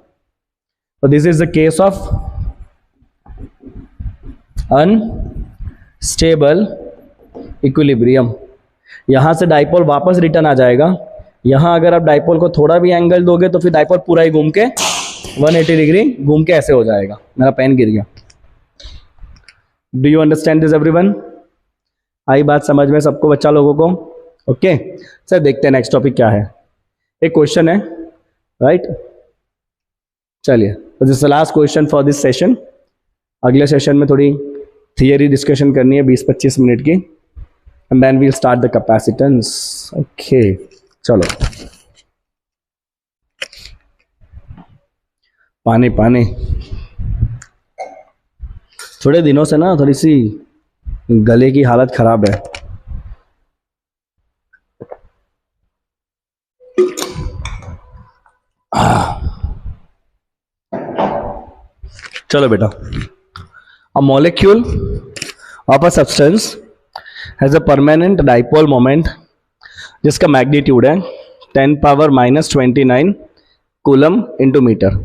तो this is the case of unstable equilibrium. यहां से डाइपोल वापस रिटर्न आ जाएगा। यहां अगर आप डाइपोल को थोड़ा भी एंगल दोगे तो फिर डाइपोल पूरा ही घूम के 180 डिग्री घूम के ऐसे हो जाएगा। मेरा पेन गिर गया। Do you understand this everyone? आई बात समझ में सबको, बच्चा लोगों को? ओके सर, देखते हैं नेक्स्ट टॉपिक क्या है। एक क्वेश्चन है, राइट? चलिए, तो this is the last question for this session. अगले सेशन में थोड़ी थियरी डिस्कशन करनी है 20-25 मिनट की, and then we'll start the capacitance. Okay चलो, पानी पानी। थोड़े दिनों से ना थोड़ी सी गले की हालत खराब है। चलो बेटा, a molecule of a substance has a permanent dipole moment जिसका मैग्नीट्यूड है 10⁻⁻29 कूलम इंटू मीटर।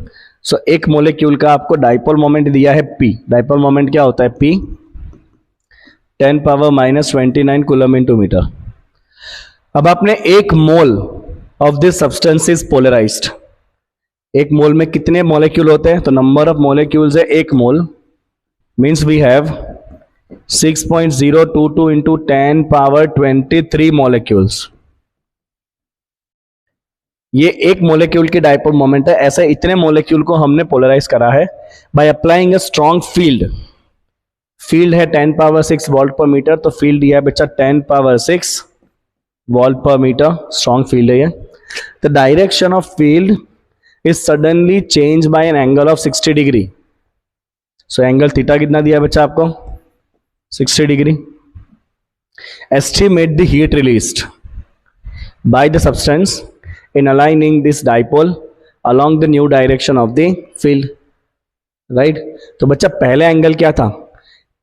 सो एक मोलेक्यूल का आपको डाइपोल मोमेंट दिया है P। डाइपोल मोमेंट क्या होता है P, 10⁻⁻29 कूलम इंटू मीटर। अब आपने एक mole of this substance is polarised. एक मोल में कितने मोलेक्यूल होते हैं? तो नंबर ऑफ मोलेक्यूल्स है एक mole, means we have 6.022 into 10⁻23 molecules. ये एक मोलेक्यूल की डाइपोल मोमेंट है। ऐसे इतने मोलेक्यूल को हमने पोलराइज करा है by applying a strong field. Field है 10⁻6 वोल्ट पर मीटर, तो फील्ड दिया है बच्चा 10⁻6 वोल्ट पर मीटर, स्ट्रॉन्ग फील्ड है ये। The direction of field is suddenly changed by an angle of 60 degree. So angle theta कितना दिया है बच्चा आपको? 60 degree. Estimate the heat released by the substance in aligning this dipole along the new direction of the field. Right तो बच्चा पहले angle क्या था?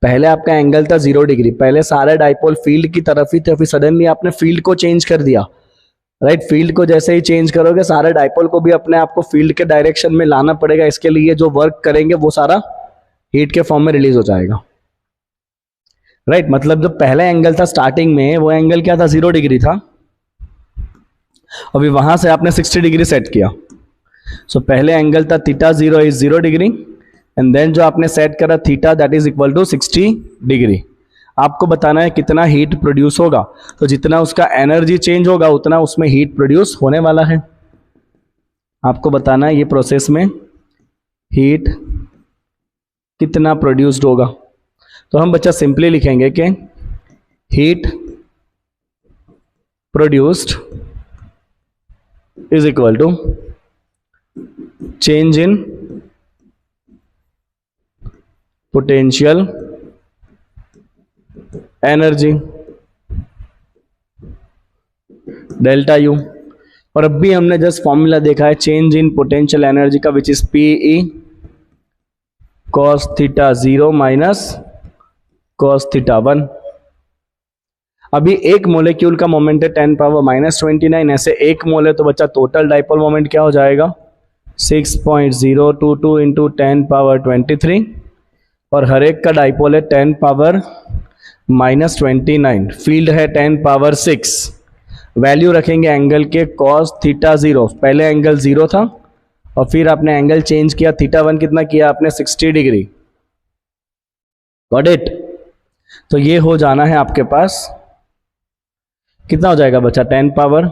पहले आपका एंगल था 0 डिग्री. पहले सारे डाइपोल फील्ड की तरफ ही थे, फिर सडनली आपने फील्ड को चेंज कर दिया. राइट फील्ड को जैसे ही चेंज करोगे सारे डाइपोल को भी अपने आप को फील्ड के डायरेक्शन में लाना पड़ेगा. इसके लिए जो वर्क करेंगे वो सारा हीट के फॉर्म में रिलीज हो जाएगा. राइट मतलब जो पहला एंगल था स्टार्टिंग में वो एंगल क्या था? 0 डिग्री था. अभी वहां से आपने 60 डिग्री सेट किया. सो पहले एंगल था theta 0 is 0 degree and then जो आपने सेट करा theta that is equal to 60 degree. आपको बताना है कितना हीट प्रोड्यूस होगा. तो जितना उसका एनर्जी चेंज होगा उतना उसमें हीट प्रोड्यूस होने वाला है. आपको बताना है ये प्रोसेस में हीट कितना प्रोड्यूस्ड होगा. तो हम बच्चा सिंपली लिखेंगे कि heat produced is equal to change in potential energy delta U. और अब भी हमने जस्ट फॉर्मूला देखा है चेंज इन पोटेंशियल एनर्जी का which is PE cos theta 0 minus cos theta 1. अभी एक मोलेक्यूल का मोमेंट है 10 पावर -29. ऐसे एक मोल है तो बच्चा टोटल डाइपोल मोमेंट क्या हो जाएगा? 6.022 इंटू 10 पावर 23 और हर एक का डाइपोल है 10 पावर -29. फील्ड है 10 पावर 6. वैल्यू रखेंगे एंगल के cos थीटा 0. पहले एंगल 0 था और फिर आपने एंगल चेंज किया थीटा 1 कितना किया आपने? 60 डिग्री. Got it. तो ये हो जाना है आपके पास कितना हो जाएगा बच्चा? 10 पावर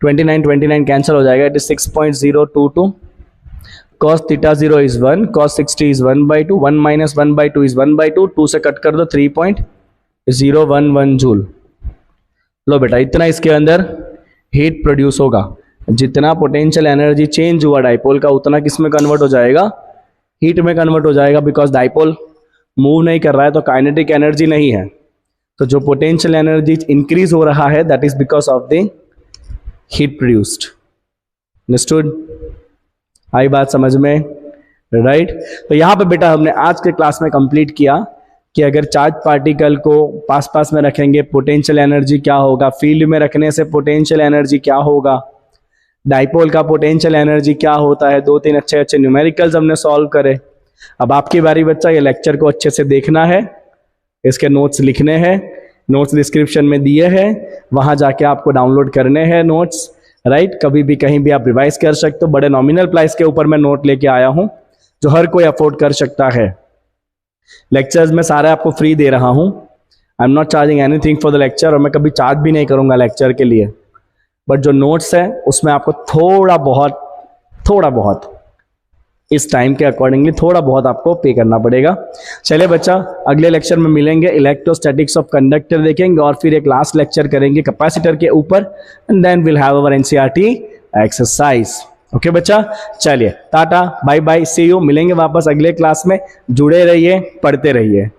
29 कैंसिल हो जाएगा. It is 6.022. cos theta 0 is 1, cos 60 is 1/2. 1 minus 1/2 is 1/2. 2 से कट कर दो 3.011 जूल. लो बेटा इतना इसके अंदर हीट प्रोड्यूस होगा. जितना पोटेंशियल एनर्जी चेंज हुआ डाइपोल का उतना किस में कन्वर्ट हो जाएगा? हीट में कन्वर्ट हो जाएगा. बिकॉज डाइपोल मूव नहीं कर रहा है तो काइनेटिक एनर्जी नहीं है. तो जो पोटेंशियल एनर्जी इंक्रीज हो रहा है that is because of the heat produced. Understood? आई बात समझ में? राइट तो यहां पे बेटा हमने आज के क्लास में कंप्लीट किया कि अगर चार्ज पार्टिकल को पास पास में रखेंगे पोटेंशियल एनर्जी क्या होगा, फील्ड में रखने से पोटेंशियल एनर्जी क्या होगा, डाइपोल का पोटेंशियल एनर्जी क्या होता है. 2-3 अच्छे न्यूमेरिकल्स हमने सॉल्व करे. अब आपकी बारी बच्चा ये लेक्चर को अच्छे से देखना है, इसके नोट्स लिखने हैं. नोट्स डिस्क्रिप्शन में दिए हैं, वहां जाके आपको डाउनलोड करने हैं नोट्स. राइट कभी भी कहीं भी आप रिवाइज कर सकते हो. बड़े नॉमिनल प्राइस के ऊपर मैं नोट लेके आया हूं जो हर कोई अफोर्ड कर सकता है. लेक्चर्स में सारे आपको फ्री दे रहा हूं. I am not charging anything for the lecture और मैं कभी चार्ज भी नहीं करूंगा लेक्चर के लिए. बट जो नोट्स है उसमें आपको थोड़ा बहुत इस टाइम के अकॉर्डिंगली थोड़ा बहुत आपको पे करना पड़ेगा. चलिए बच्चा अगले लेक्चर में मिलेंगे. इलेक्ट्रोस्टैटिक्स ऑफ कंडक्टर देखेंगे और फिर एक लास्ट लेक्चर करेंगे कैपेसिटर के ऊपर and then we'll have our NCERT exercise. Okay बच्चा चलिए tata bye bye see you. मिलेंगे वापस अगले क्लास में. जुड़े रहिए, पढ़ते रहिए.